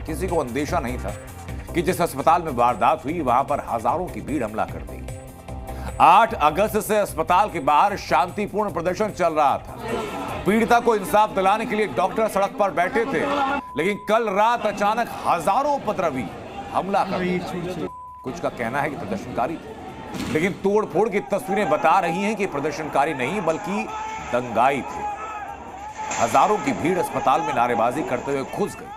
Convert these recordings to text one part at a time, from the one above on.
किसी को अंदेशा नहीं था कि जिस अस्पताल में वारदात हुई वहां पर हजारों की भीड़ हमला कर दी। 8 अगस्त से अस्पताल के बाहर शांतिपूर्ण प्रदर्शन चल रहा था। पीड़िता को इंसाफ दिलाने के लिए डॉक्टर सड़क पर बैठे थे, लेकिन कल रात अचानक हजारों उपद्रवी हमला कर दिए। कुछ का कहना है कि प्रदर्शनकारी थे, लेकिन तोड़फोड़ की तस्वीरें बता रही हैं कि प्रदर्शनकारी नहीं बल्कि दंगाई थे। हजारों की भीड़ अस्पताल में नारेबाजी करते हुए घुस गई।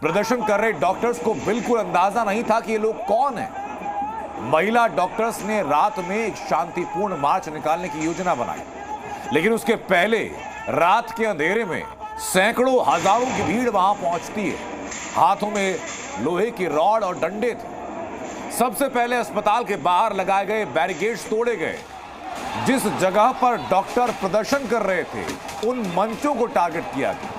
प्रदर्शन कर रहे डॉक्टर्स को बिल्कुल अंदाजा नहीं था कि ये लोग कौन हैं। महिला डॉक्टर्स ने रात में एक शांतिपूर्ण मार्च निकालने की योजना बनाई, लेकिन उसके पहले रात के अंधेरे में सैकड़ों हजारों की भीड़ वहां पहुंचती है। हाथों में लोहे की रॉड और डंडे थे। सबसे पहले अस्पताल के बाहर लगाए गए बैरिकेड्स तोड़े गए। जिस जगह पर डॉक्टर प्रदर्शन कर रहे थे उन मंचों को टारगेट किया गया।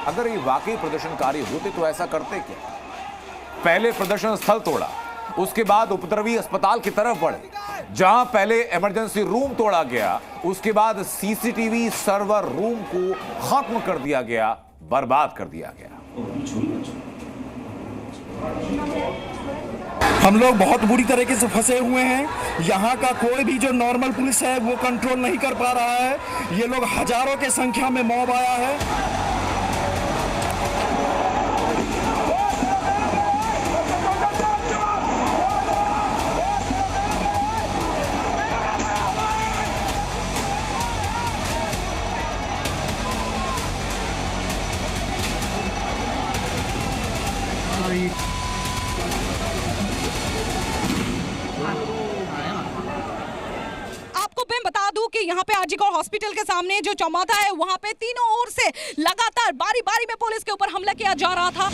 अगर ये वाकई प्रदर्शनकारी होते तो ऐसा करते क्या? पहले प्रदर्शन स्थल तोड़ा, उसके बाद उपद्रवी अस्पताल की तरफ बढ़े। जहां पहले इमरजेंसी रूम तोड़ा गया, उसके बाद सीसीटीवी सर्वर रूम को खत्म कर दिया गया, बर्बाद कर दिया गया। हम लोग बहुत बुरी तरीके से फंसे हुए हैं। यहाँ का कोई भी जो नॉर्मल पुलिस है वो कंट्रोल नहीं कर पा रहा है। ये लोग हजारों के संख्या में मॉब आया है। कि यहाँ पे आरजीकर हॉस्पिटल के सामने जो चौमाथा है वहाँ पे तीनों ओर से लगातार बारी बारी में पुलिस के ऊपर हमला किया जा रहा था।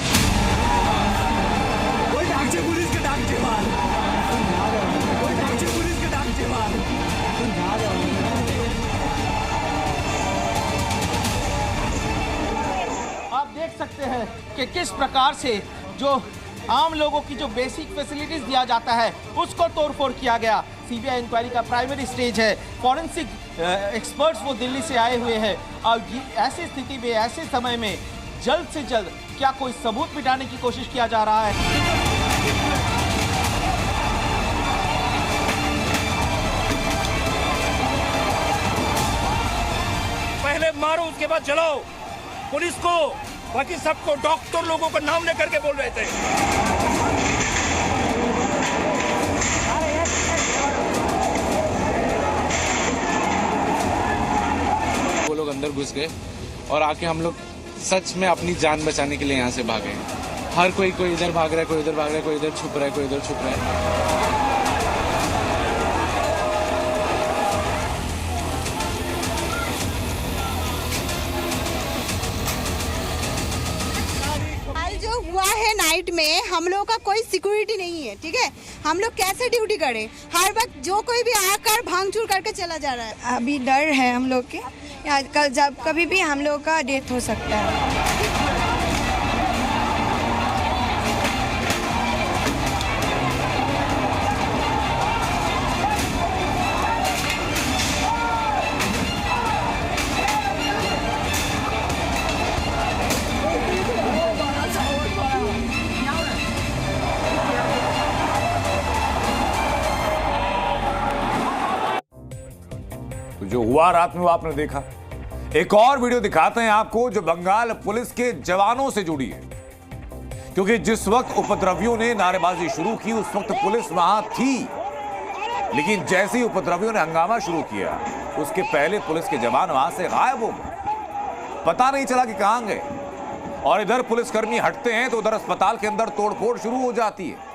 आप देख सकते हैं कि किस प्रकार से जो आम लोगों की जो बेसिक फैसिलिटीज दिया जाता है उसको तोड़फोड़ किया गया। सीबीआई इंक्वायरी का प्राइमरी स्टेज है। फॉरेंसिक एक्सपर्ट्स वो दिल्ली से आए हुए हैं और ऐसी स्थिति में, ऐसे समय में जल्द से जल्द क्या कोई सबूत मिटाने की कोशिश किया जा रहा है? पहले मारो उसके बाद जलाओ पुलिस को, बाकी सबको डॉक्टर लोगों का नाम लेकर के बोल रहे थे। वो लोग अंदर घुस गए और आके हम लोग सच में अपनी जान बचाने के लिए यहाँ से भागे। हर कोई इधर भाग रहा है, कोई इधर भाग रहा है, कोई इधर छुप रहा है, कोई इधर छुप रहा है। हुआ है नाइट में हम लोग का कोई सिक्योरिटी नहीं है, ठीक है। हम लोग कैसे ड्यूटी करें? हर वक्त जो कोई भी आकर भांगचूर करके चला जा रहा है। अभी डर है हम लोग के, कल जब कभी भी हम लोग का डेथ हो सकता है। जो हुआ रात में वो आपने देखा। एक और वीडियो दिखाते हैं आपको जो बंगाल पुलिस के जवानों से जुड़ी है, क्योंकि जिस वक्त उपद्रवियों ने नारेबाजी शुरू की उस वक्त पुलिस वहां थी, लेकिन जैसे ही उपद्रवियों ने हंगामा शुरू किया उसके पहले पुलिस के जवान वहां से गायब हो गए। पता नहीं चला कि कहां गए। और इधर पुलिसकर्मी हटते हैं तो उधर अस्पताल के अंदर तोड़फोड़ शुरू हो जाती है।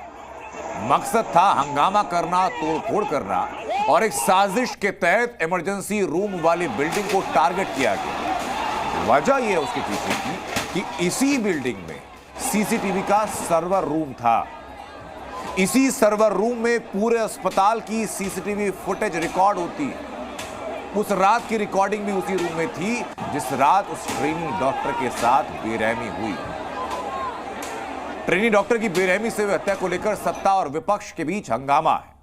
मकसद था हंगामा करना, तोड़फोड़ करना, और एक साजिश के तहत इमरजेंसी रूम वाली बिल्डिंग को टारगेट किया गया। वजह यह है उसके पीछे की कि इसी बिल्डिंग में सीसीटीवी का सर्वर रूम था। इसी सर्वर रूम में पूरे अस्पताल की सीसीटीवी फुटेज रिकॉर्ड होती है। उस रात की रिकॉर्डिंग भी उसी रूम में थी जिस रात उस ट्रेनी डॉक्टर के साथ बेरहमी हुई। ट्रेनी डॉक्टर की बेरहमी से हुई हत्या को लेकर सत्ता और विपक्ष के बीच हंगामा है।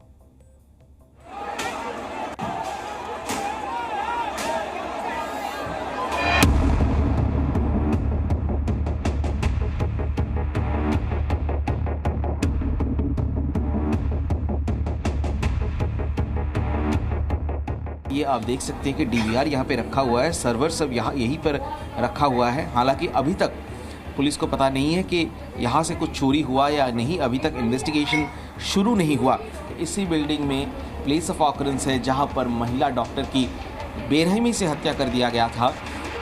ये आप देख सकते हैं कि DVR यहाँ पे रखा हुआ है, सर्वर सब यहाँ यहीं पर रखा हुआ है। हालांकि अभी तक पुलिस को पता नहीं है कि यहाँ से कुछ चोरी हुआ या नहीं, अभी तक इन्वेस्टिगेशन शुरू नहीं हुआ। इसी बिल्डिंग में प्लेस ऑफ ऑकरेंस है जहाँ पर महिला डॉक्टर की बेरहमी से हत्या कर दिया गया था।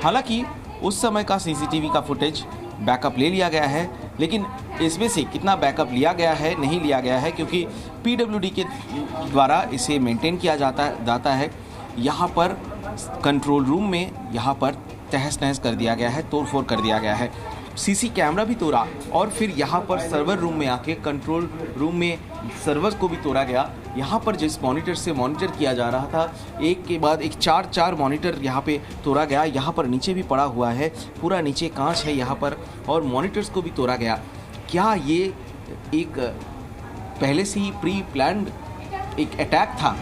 हालांकि उस समय का CCTV का फुटेज बैकअप ले लिया गया है, लेकिन इसमें से कितना बैकअप लिया गया है नहीं लिया गया है, क्योंकि PWD के द्वारा इसे मेंटेन किया जाता है। यहाँ पर कंट्रोल रूम में यहाँ पर तहस नहस कर दिया गया है, तोड़फोड़ कर दिया गया है। CC कैमरा भी तोड़ा और फिर यहाँ पर सर्वर रूम में आके कंट्रोल रूम में सर्वर को भी तोड़ा गया। यहाँ पर जिस मॉनिटर से मॉनिटर किया जा रहा था, एक के बाद एक चार मॉनिटर यहाँ पे तोड़ा गया। यहाँ पर नीचे भी पड़ा हुआ है, पूरा नीचे कांच है यहाँ पर, और मॉनिटर्स को भी तोड़ा गया। क्या ये एक पहले से ही प्री प्लान्ड एक अटैक था?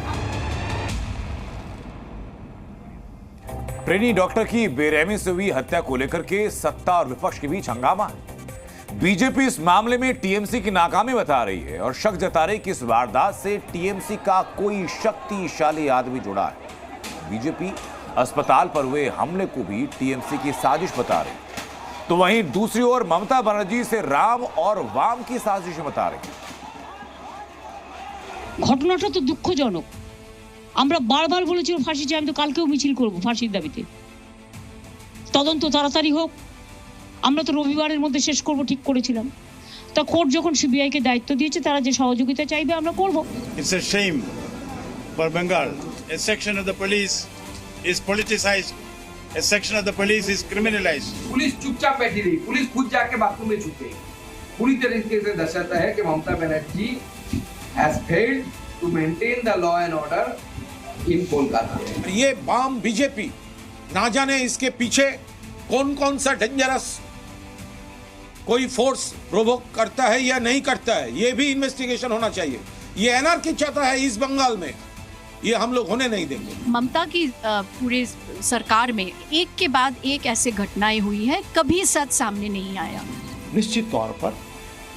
ट्रेनी डॉक्टर की बेरहमी से हुई हत्या को लेकर के सत्ता और विपक्ष के बीच हंगामा है। बीजेपी इस मामले में टीएमसी की नाकामी बता रही है और शक जता रही कि इस वारदात से टीएमसी का कोई शक्तिशाली आदमी जुड़ा है। बीजेपी अस्पताल पर हुए हमले को भी टीएमसी की साजिश बता रही, तो वहीं दूसरी ओर ममता बनर्जी से राम और वाम की साजिश बता रही। ঘটনাটা তো দুঃখজনক। আমরা বারবার বলেছি ফাঁসি চাই, আমি তো কালকেও মিছিল করব ফাঁসির দাবিতে। তদন্ত তাড়াতাড়ি হোক, আমরা তো রবিবারের মধ্যে শেষ করব ঠিক করেছিলাম। তা কোর্ট যখন সিবিআই কে দায়িত্ব দিয়েছে, তারা যে সহযোগিতা চাইবে আমরা করব। It's a shame for Bengal. A section of the police is politicized. A section of the police is criminalized. Police चुपचाप बैठी रही, पुलिस खुद जाके बाथरूम में छुप गई। पूरी तरीके से दर्शाता है कि Mamata Banerjee has failed to maintain the law and order in Kolkata. ये वाम बीजेपी ना जाने इसके पीछे कौन कौन सा डेंजरस कोई फोर्स प्रोवोक करता है या नहीं करता है, ये भी इन्वेस्टिगेशन होना चाहिए। ये एनआरकी चाहता है इस बंगाल में, ये हम लोग होने नहीं देंगे। ममता की पूरे सरकार में एक के बाद एक ऐसे घटनाएं हुई है, कभी सच सामने नहीं आया। निश्चित तौर पर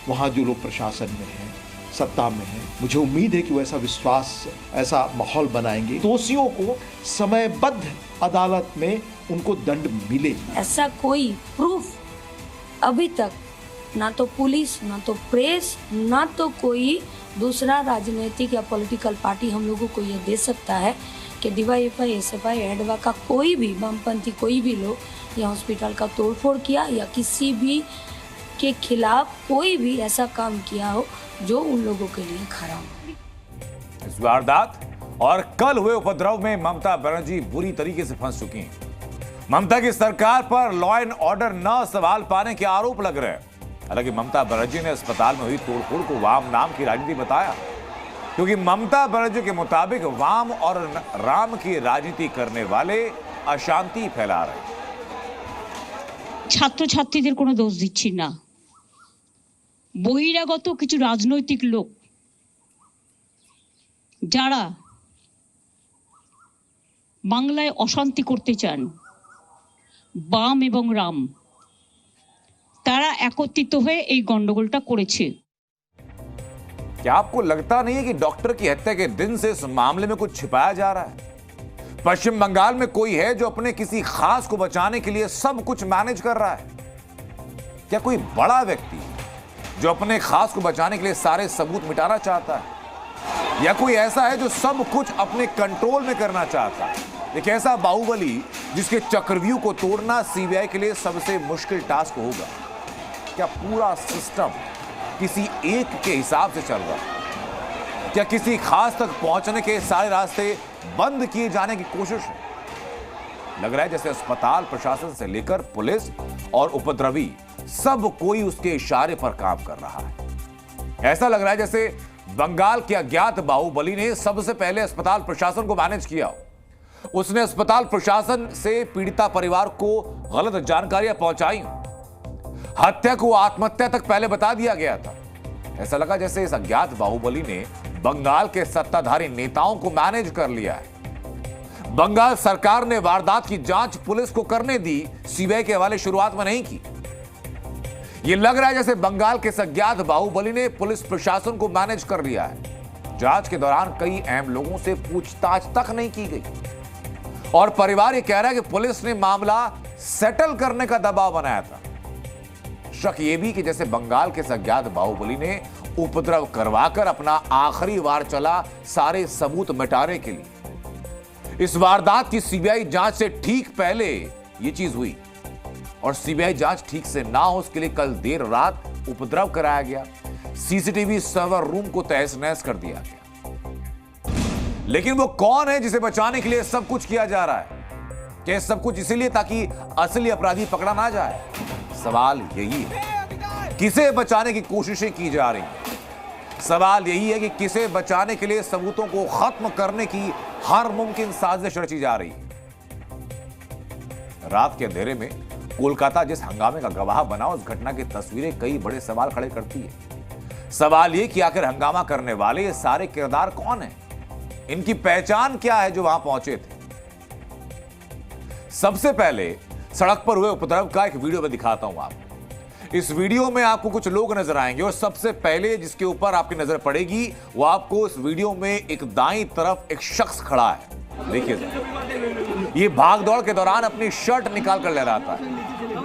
वहाँ जो लोग प्रशासन में हैं, सत्ता में हैं, मुझे उम्मीद है कि वो ऐसा विश्वास, ऐसा माहौल बनाएंगे, दोषियों को समयबद्ध अदालत में उनको दंड मिले। ऐसा कोई प्रूफ अभी तक ना तो पुलिस, ना तो प्रेस, ना तो कोई दूसरा राजनीतिक या पॉलिटिकल पार्टी हम लोगों को ये दे सकता है कि DYFI, SFI, एडवा का कोई भी वामपंथी कोई भी लोग या हॉस्पिटल का तोड़फोड़ किया या किसी भी के खिलाफ कोई भी ऐसा काम किया हो जो उन लोगों के लिए खराब हो। इस वारदात और कल हुए उपद्रव में ममता बनर्जी बुरी तरीके से फंस चुकी हैं। ममता की सरकार पर लॉ एंड ऑर्डर न सवाल पाने के आरोप लग रहे हैं। हालांकि ममता बनर्जी ने अस्पताल में हुई तोड़फोड़ को वाम नाम की राजनीति बताया, क्योंकि ममता बनर्जी के मुताबिक वाम और राम की राजनीति करने वाले अशांति फैला रहे हैं। ছাত্র ছাত্রীদের কোনো দোষ দিচ্ছি না, বহিরাগত কিছু রাজনৈতিক লোক যারা বাংলায় অশান্তি করতে চান, বাম এবং রাম, তারা একত্রিত হয়ে এই গন্ডগোলটা করেছে। क्या आपको लगता नहीं है कि डॉक्टर की हत्या के दिन से इस मामले में कुछ छिपाया जा रहा है? पश्चिम बंगाल में कोई है जो अपने किसी खास को बचाने के लिए सब कुछ मैनेज कर रहा है? क्या कोई बड़ा व्यक्ति जो अपने खास को बचाने के लिए सारे सबूत मिटाना चाहता है, या कोई ऐसा है जो सब कुछ अपने कंट्रोल में करना चाहता है? एक ऐसा बाहुबली जिसके चक्रव्यूह को तोड़ना सीबीआई के लिए सबसे मुश्किल टास्क होगा। क्या पूरा सिस्टम किसी एक के हिसाब से चल रहा है? क्या किसी खास तक पहुंचने के सारे रास्ते बंद किए जाने की कोशिश है? लग रहा है जैसे अस्पताल प्रशासन से लेकर पुलिस और उपद्रवी सब कोई उसके इशारे पर काम कर रहा है। ऐसा लग रहा है जैसे बंगाल के अज्ञात बाहुबली ने सबसे पहले अस्पताल प्रशासन को मैनेज किया। उसने अस्पताल प्रशासन से पीड़िता परिवार को गलत जानकारियां पहुंचाई, हत्या को आत्महत्या तक पहले बता दिया गया था। ऐसा लगा जैसे इस अज्ञात बाहुबली ने बंगाल के सत्ताधारी नेताओं को मैनेज कर लिया है। बंगाल सरकार ने वारदात की जांच पुलिस को करने दी, सीबीआई के हवाले शुरुआत में नहीं की। यह लग रहा है जैसे बंगाल के अज्ञात बाहुबली ने पुलिस प्रशासन को मैनेज कर लिया है। जांच के दौरान कई अहम लोगों से पूछताछ तक नहीं की गई। और परिवार ये कह रहा है कि पुलिस ने मामला सेटल करने का दबाव बनाया था। शक यह भी कि जैसे बंगाल के अज्ञात बाहुबली ने उपद्रव करवाकर अपना आखिरी वार चला सारे सबूत मिटाने के लिए। इस वारदात की सीबीआई जांच से ठीक पहले यह चीज हुई और सीबीआई जांच ठीक से ना हो उसके लिए कल देर रात उपद्रव कराया गया। सीसीटीवी सर्वर रूम को तहस नहस कर दिया गया। लेकिन वो कौन है जिसे बचाने के लिए सब कुछ किया जा रहा है? क्या सब कुछ इसीलिए ताकि असली अपराधी पकड़ा ना जाए? सवाल यही है। किसे बचाने की कोशिशें की जा रही हैं? सवाल यही है कि किसे बचाने के लिए सबूतों को खत्म करने की हर मुमकिन साजिश रची जा रही है। रात के अंधेरे में कोलकाता जिस हंगामे का गवाह बना, उस घटना की तस्वीरें कई बड़े सवाल खड़े करती है। सवाल यह कि आखिर हंगामा करने वाले ये सारे किरदार कौन हैं? इनकी पहचान क्या है जो वहां पहुंचे थे? सबसे पहले सड़क पर हुए उपद्रव का एक वीडियो में दिखाता हूं आपको। इस वीडियो में आपको कुछ लोग नजर आएंगे और सबसे पहले जिसके ऊपर आपकी नजर पड़ेगी वो आपको इस वीडियो में एक दाईं तरफ एक शख्स खड़ा है। देखिए, ये भागदौड़ के दौरान अपनी शर्ट निकाल कर लहराता है।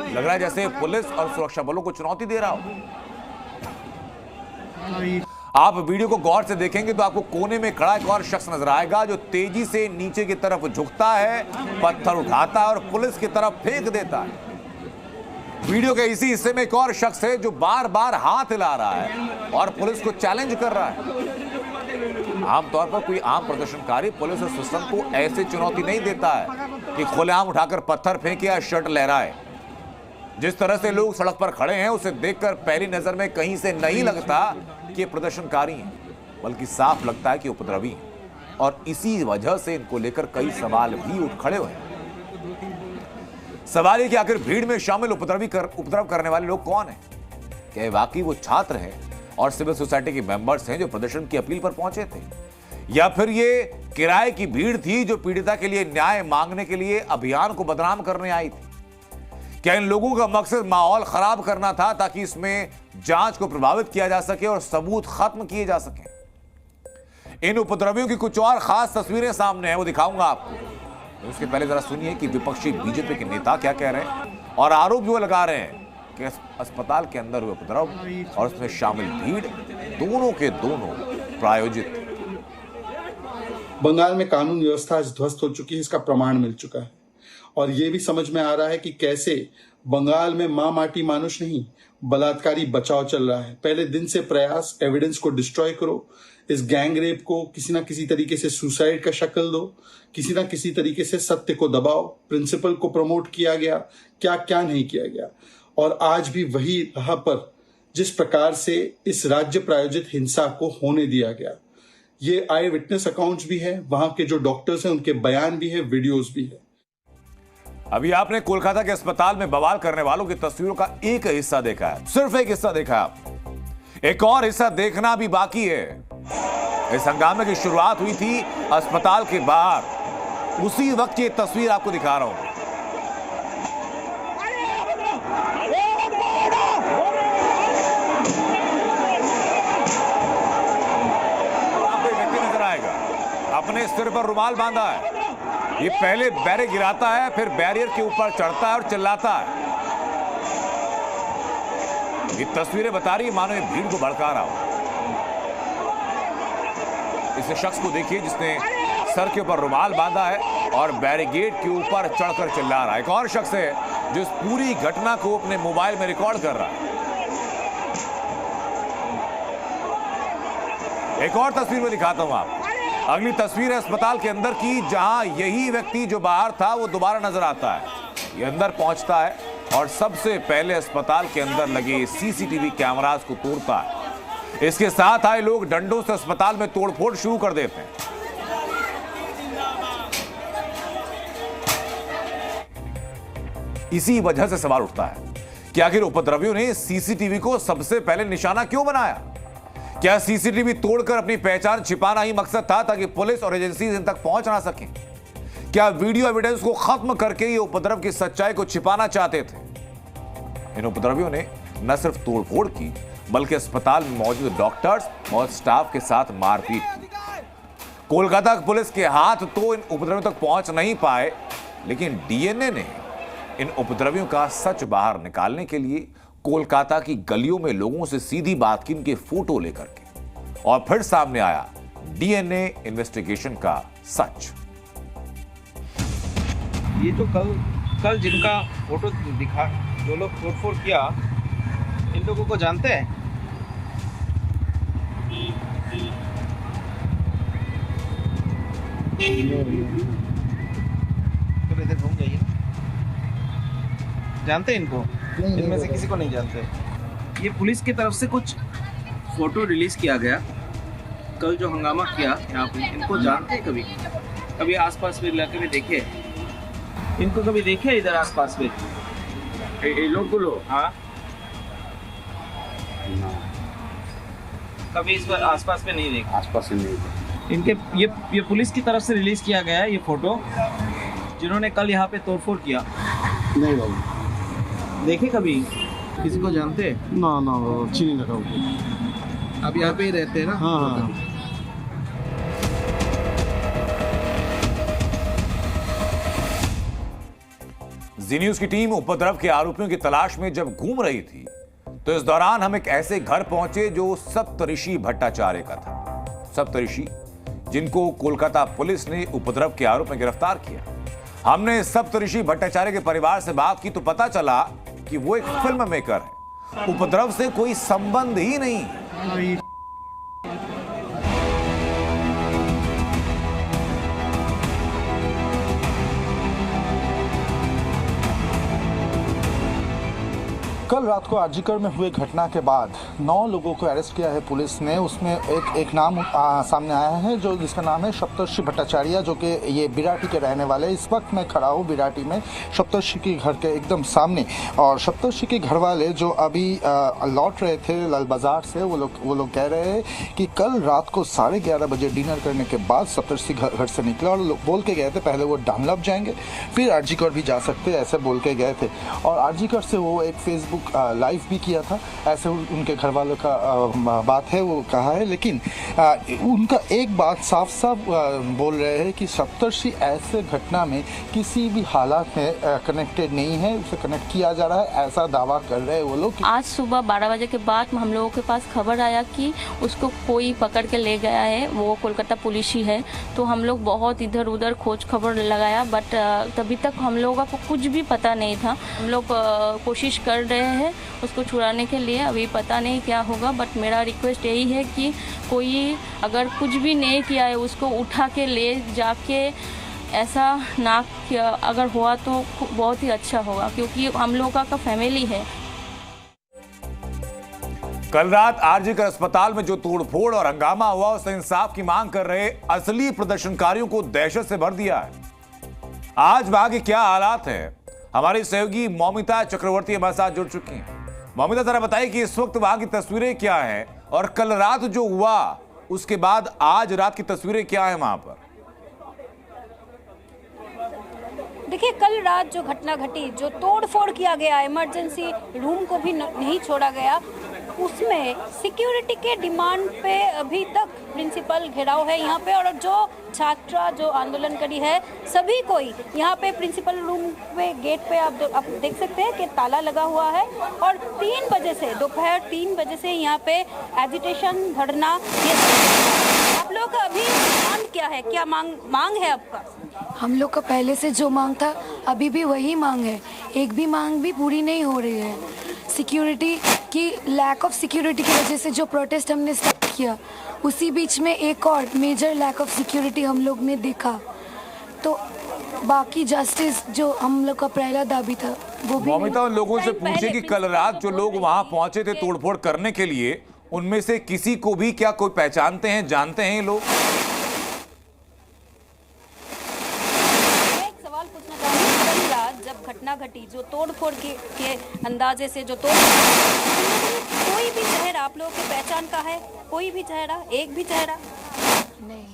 लग रहा है जैसे पुलिस और सुरक्षा बलों को चुनौती दे रहा हो। आप वीडियो को गौर से देखेंगे तो आपको कोने में खड़ा एक और शख्स नजर आएगा जो तेजी से नीचे की तरफ झुकता है, पत्थर उठाता है और पुलिस की तरफ फेंक देता है। वीडियो के इसी हिस्से में एक और शख्स है जो बार बार हाथ हिला रहा है और पुलिस को चैलेंज कर रहा है। आमतौर पर कोई आम प्रदर्शनकारी पुलिस और सिस्टम को ऐसे चुनौती नहीं देता है कि खुलेआम उठाकर पत्थर फेंके या शर्ट लहराए। जिस तरह से लोग सड़क पर खड़े हैं उसे देखकर पहली नजर में कहीं से नहीं लगता कि प्रदर्शनकारी हैं, बल्कि साफ लगता है कि उपद्रवी हैं और इसी वजह से इनको लेकर कई सवाल भी उठ खड़े हुए हैं। सवाल ये कि आखिर भीड़ में शामिल उपद्रव करने वाले लोग कौन हैं? क्या वाकई वो छात्र हैं और सिविल सोसाइटी के मेंबर्स हैं जो प्रदर्शन की अपील पर पहुंचे थे, या फिर ये किराए की भीड़ थी जो पीड़िता के लिए न्याय मांगने के लिए अभियान को बदनाम करने आई थी? क्या इन लोगों का मकसद माहौल खराब करना था ताकि इसमें जांच को प्रभावित किया जा सके और सबूत खत्म किए जा सके? इन उपद्रवियों की कुछ और खास तस्वीरें सामने हैं, वो दिखाऊंगा आपको। उसके पहले जरा सुनिए कि विपक्षी बीजेपी के नेता क्या कह रहे हैं और आरोप जो लगा रहे हैं कि अस्पताल के अंदर हुए उपद्रव और उसमें शामिल भीड़ दोनों के दोनों प्रायोजित। बंगाल में कानून व्यवस्था ध्वस्त हो चुकी है, इसका प्रमाण मिल चुका है और ये भी समझ में आ रहा है कि कैसे बंगाल में मां माटी मानुष नहीं, बलात्कारी बचाव चल रहा है। पहले दिन से प्रयास एविडेंस को डिस्ट्रॉय करो, इस गैंग रेप को किसी ना किसी तरीके से सुसाइड का शक्ल दो, किसी ना किसी तरीके से सत्य को दबाओ। प्रिंसिपल को प्रमोट किया गया, क्या क्या नहीं किया गया। और आज भी वही राह पर जिस प्रकार से इस राज्य प्रायोजित हिंसा को होने दिया गया, ये आई विटनेस अकाउंट्स भी है, वहां के जो डॉक्टर्स हैं उनके बयान भी है, वीडियोस भी है। अभी आपने कोलकाता के अस्पताल में बवाल करने वालों की तस्वीरों का एक हिस्सा देखा है, सिर्फ एक हिस्सा देखा है आप। एक और हिस्सा देखना भी बाकी है। इस हंगामे की शुरुआत हुई थी अस्पताल के बाहर, उसी वक्त की तस्वीर आपको दिखा रहा हूं। आपको एक व्यक्ति नजर आएगा, अपने सिर पर रुमाल बांधा है। ये पहले बैरियर गिराता है, फिर बैरियर के ऊपर चढ़ता है और चिल्लाता है। ये तस्वीरें बता रही है मानो ये भीड़ को भड़का रहा हो। इस शख्स को देखिए जिसने सर के ऊपर रुमाल बांधा है और बैरिकेड के ऊपर चढ़कर चिल्ला रहा है। एक और शख्स है जो इस पूरी घटना को अपने मोबाइल में रिकॉर्ड कर रहा है। एक और तस्वीर में दिखाता हूं आप। अगली तस्वीर है अस्पताल के अंदर की, जहां यही व्यक्ति जो बाहर था वो दोबारा नजर आता है। ये अंदर पहुंचता है और सबसे पहले अस्पताल के अंदर लगे सीसीटीवी कैमरास को तोड़ता है। इसके साथ आए लोग डंडों से अस्पताल में तोड़फोड़ शुरू कर देते हैं। इसी वजह से सवाल उठता है कि आखिर उपद्रवियों ने सीसीटीवी को सबसे पहले निशाना क्यों बनाया? क्या सीसीटीवी तोड़कर अपनी पहचान छिपाना ही मकसद था ताकि पुलिस और एजेंसीज इन तक पहुंच ना सकें? क्या वीडियो एविडेंस को खत्म करके ये उपद्रव की सच्चाई को छिपाना चाहते थे? इन उपद्रवियों ने न सिर्फ तोड़फोड़ की बल्कि अस्पताल में मौजूद डॉक्टर्स और स्टाफ के साथ मारपीट की। कोलकाता पुलिस के हाथ तो इन उपद्रवियों तक पहुंच नहीं पाए, लेकिन डीएनए ने इन उपद्रवियों का सच बाहर निकालने के लिए कोलकाता की गलियों में लोगों से सीधी बात की, उनके फोटो लेकर के, और फिर सामने आया डीएनए इन्वेस्टिगेशन का सच। ये तो कल जिनका फोटो दिखा, जो लोग तोड़फोड़ किया, इन लोगों को जानते हैं? तो इधर घूम जाइए ना। जानते हैं इनको? इनमें से किसी को नहीं जानते। ये पुलिस की तरफ से कुछ फोटो रिलीज किया गया, कल जो हंगामा किया यहाँ पे, इनको जानते हैं? कभी आसपास में इलाके में देखे? इनको कभी देखे इधर आसपास में? ये लोग बोलो। हाँ, कभी इस बार आसपास में नहीं देखे? आसपास में नहीं देखे। इनके ये पुलिस की तरफ से रिलीज किया गया है ये फोटो, जिन्होंने कल यहाँ पे तोड़फोड़ किया। नहीं बाबू, देखे कभी? किसी को जानते? ना चीनी लगा। आप यहाँ पे ही रहते हैं ना? हाँ। जी न्यूज की टीम उपद्रव के आरोपियों की तलाश में जब घूम रही थी, तो इस दौरान हम एक ऐसे घर पहुंचे जो सप्तऋषि भट्टाचार्य का था। सप्तऋषि, जिनको कोलकाता पुलिस ने उपद्रव के आरोप में गिरफ्तार किया। हमने सप्तऋषि भट्टाचार्य के परिवार से बात की तो पता चला कि वो एक फिल्म मेकर है, उपद्रव से कोई संबंध ही नहीं। कल रात को आरजीकर में हुए घटना के बाद 9 लोगों को अरेस्ट किया है पुलिस ने। उसमें एक नाम सामने आया है जो जिसका नाम है सप्तऋषि भट्टाचार्य, जो कि ये बिराटी के रहने वाले। इस वक्त मैं खड़ा हूँ बिराटी में सप्तऋषि के घर के एकदम सामने, और सप्तऋषि के घर वाले जो अभी लौट रहे थे लाल बाजार से, वो लोग कह रहे हैं कि कल रात को 11:30 बजे डिनर करने के बाद सप्तऋषि घर से निकले और बोल के गए थे पहले वो डनलप जाएंगे, फिर आरजीकर भी जा सकते, ऐसे बोल के गए थे। और आरजीकर से वो एक फेसबुक लाइव भी किया था, ऐसे उनके घर वालों का बात है, वो कहा है। लेकिन उनका एक बात साफ साफ बोल रहे हैं कि सप्तऋषि ऐसे घटना में किसी भी हालात में कनेक्टेड नहीं है, उसे कनेक्ट किया जा रहा है, ऐसा दावा कर रहे हैं वो लोग। आज सुबह 12 बजे के बाद हम लोगों के पास खबर आया कि उसको कोई पकड़ के ले गया है, वो कोलकाता पुलिस ही है। तो हम लोग बहुत इधर उधर खोज खबर लगाया, बट तभी तक हम लोगों को कुछ भी पता नहीं था। हम लोग कोशिश कर रहे हैं उसको छुड़ाने के लिए, अभी पता नहीं क्या होगा, बट मेरा रिक्वेस्ट यही है कि कोई अगर कुछ भी नहीं किया है उसको उठा के ले जाके, ऐसा ना किया अगर हुआ तो बहुत ही अच्छा होगा, क्योंकि हम लोगों का फैमिली है। कल रात आरजीकर अस्पताल में जो तोड़फोड़ और हंगामा हुआ, उससे इंसाफ की मांग कर रहे असली प्रदर्शनकारियों को दहशत से भर दिया है। आज वहां के क्या हालात हैं, हमारी सहयोगी मौमिता चक्रवर्ती हमारे साथ जुड़ चुकी हैं। मौमिता, जरा बताइए कि इस वक्त वहां की तस्वीरें क्या हैं, और कल रात जो हुआ उसके बाद आज रात की तस्वीरें क्या हैं वहां पर? देखिए, कल रात जो घटना घटी, जो तोड़फोड़ किया गया, इमरजेंसी रूम को भी नहीं छोड़ा गया, उसमें सिक्योरिटी के डिमांड पे अभी तक प्रिंसिपल घेराव है यहाँ पे। और जो छात्रा जो आंदोलन करी है, सभी कोई यहाँ पे प्रिंसिपल रूम पे गेट पे आप देख सकते हैं कि ताला लगा हुआ है। और 3 बजे से, दोपहर 3 बजे से यहाँ पे एजिटेशन, धरना, ये आप लोग का अभी मांग क्या है, क्या मांग है आपका? हम लोग का पहले से जो मांग था अभी भी वही मांग है, एक भी मांग भी पूरी नहीं हो रही है। सिक्योरिटी की लैक ऑफ सिक्योरिटी की वजह से जो प्रोटेस्ट हमने स्टार्ट किया, उसी बीच में एक और मेजर लैक ऑफ सिक्योरिटी हम लोग ने देखा। तो बाकी जस्टिस जो हम लोग का पहला दाबी था वो भी। मौमिता, उन लोगों से पूछे कि कल रात जो लोग वहां पहुंचे थे तोड़फोड़ करने के लिए, उनमें से किसी को भी क्या कोई पहचानते हैं, जानते हैं ये लोग? घटना घटी, जो तोड़फोड़ के अंदाजे से जो कोई भी चेहरा आप लोगों की पहचान का है? कोई भी चेहरा, एक भी चेहरा नहीं,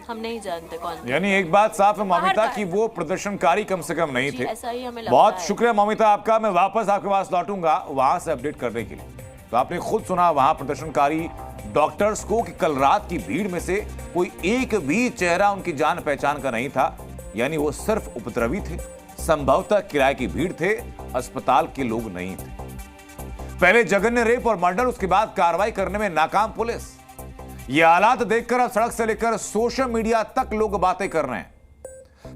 हम नहीं जानते कौन। यानी एक बात साफ है मौमिता कि वो प्रदर्शनकारी कम से कम नहीं थे। ऐसा ही हमें लगता बहुत है। शुक्रिया मौमिता आपका। मैं वापस आपके पास लौटूंगा वहां से अपडेट करने के लिए। तो आपने खुद सुना वहां प्रदर्शनकारी डॉक्टर्स को कि कल रात की भीड़ में से कोई एक भी चेहरा उनकी जान पहचान का नहीं था, यानी वो सिर्फ उपद्रवी थे, संभवतः किराए की भीड़ थे, अस्पताल के लोग नहीं थे। पहले जघन्य रेप और मर्डर, उसके बाद कार्रवाई करने में नाकाम पुलिस। ये हालात देखकर अब सड़क से लेकर सोशल मीडिया तक लोग बातें कर रहे हैं।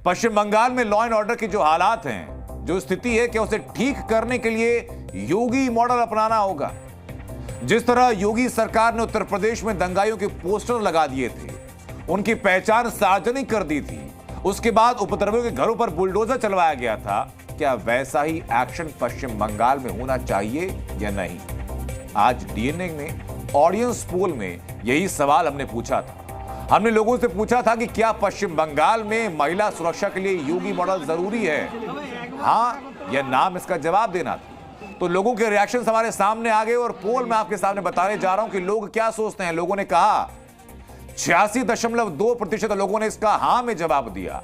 पश्चिम बंगाल में लॉ एंड ऑर्डर की जो हालात हैं, जो स्थिति है कि उसे ठीक करने के लिए योगी मॉडल अपनाना होगा। जिस तरह योगी सरकार ने उत्तर प्रदेश में दंगाइयों के पोस्टर लगा दिए थे, उनकी पहचान सार्वजनिक कर दी थी, उसके बाद उपद्रवियों के घरों पर बुलडोजर चलवाया गया था, क्या वैसा ही एक्शन पश्चिम बंगाल में होना चाहिए या नहीं? आज डीएनए में ऑडियंस पोल में यही सवाल हमने पूछा था। हमने लोगों से पूछा था कि क्या पश्चिम बंगाल में महिला सुरक्षा के लिए योगी मॉडल जरूरी है, हाँ या नाम, इसका जवाब देना था। तो लोगों के रिएक्शन हमारे सामने आ गए और पोल में आपके सामने बताने जा रहा हूं कि लोग क्या सोचते हैं। लोगों ने कहा 86.2% लोगों ने इसका हाँ में जवाब दिया,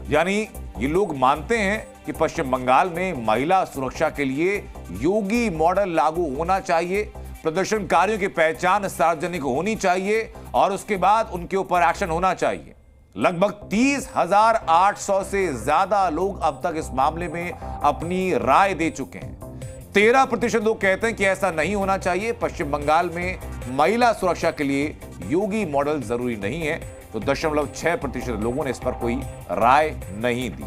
यानी ये लोग मानते हैं कि पश्चिम बंगाल में महिला सुरक्षा के लिए योगी मॉडल लागू होना चाहिए, प्रदर्शनकारियों की पहचान सार्वजनिक होनी चाहिए और उसके बाद उनके ऊपर एक्शन होना चाहिए। लगभग 30,800 से ज्यादा लोग अब तक इस मामले में अपनी राय दे चुके हैं। 13% लोग कहते हैं कि ऐसा नहीं होना चाहिए, पश्चिम बंगाल में महिला सुरक्षा के लिए योगी मॉडल जरूरी नहीं है, तो 0.6% लोगों ने इस पर कोई राय नहीं दी।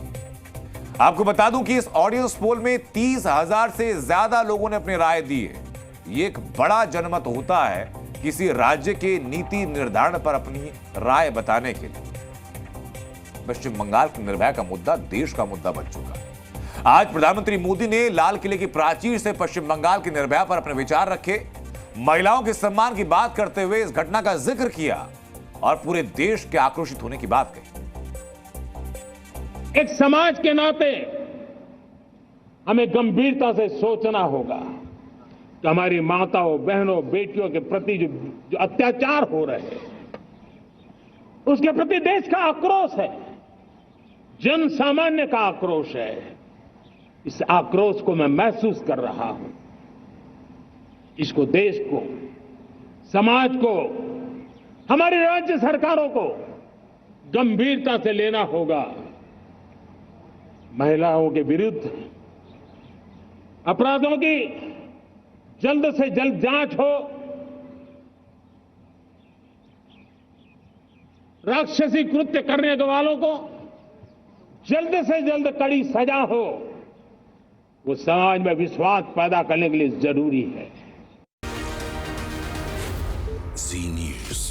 आपको बता दूं कि इस ऑडियंस पोल में 30,000 से ज्यादा लोगों ने अपनी राय दी है। ये एक बड़ा जनमत होता है किसी राज्य के नीति निर्धारण पर अपनी राय बताने के लिए। पश्चिम बंगाल की निर्भया का मुद्दा देश का मुद्दा बन चुका है। आज प्रधानमंत्री मोदी ने लाल किले की प्राचीर से पश्चिम बंगाल की निर्भया पर अपने विचार रखे, महिलाओं के सम्मान की बात करते हुए इस घटना का जिक्र किया और पूरे देश के आक्रोशित होने की बात कही। एक समाज के नाते हमें गंभीरता से सोचना होगा कि हमारी माताओं, बहनों, बेटियों के प्रति जो अत्याचार हो रहे हैं, उसके प्रति देश का आक्रोश है, जन सामान्य का आक्रोश है। इस आक्रोश को मैं महसूस कर रहा हूं। इसको देश को, समाज को, हमारी राज्य सरकारों को गंभीरता से लेना होगा। महिलाओं के विरुद्ध अपराधों की जल्द से जल्द जांच हो, राक्षसी कृत्य करने वालों को जल्द से जल्द कड़ी सजा हो, वो समाज में विश्वास पैदा करने के लिए जरूरी है। जी न्यूज़।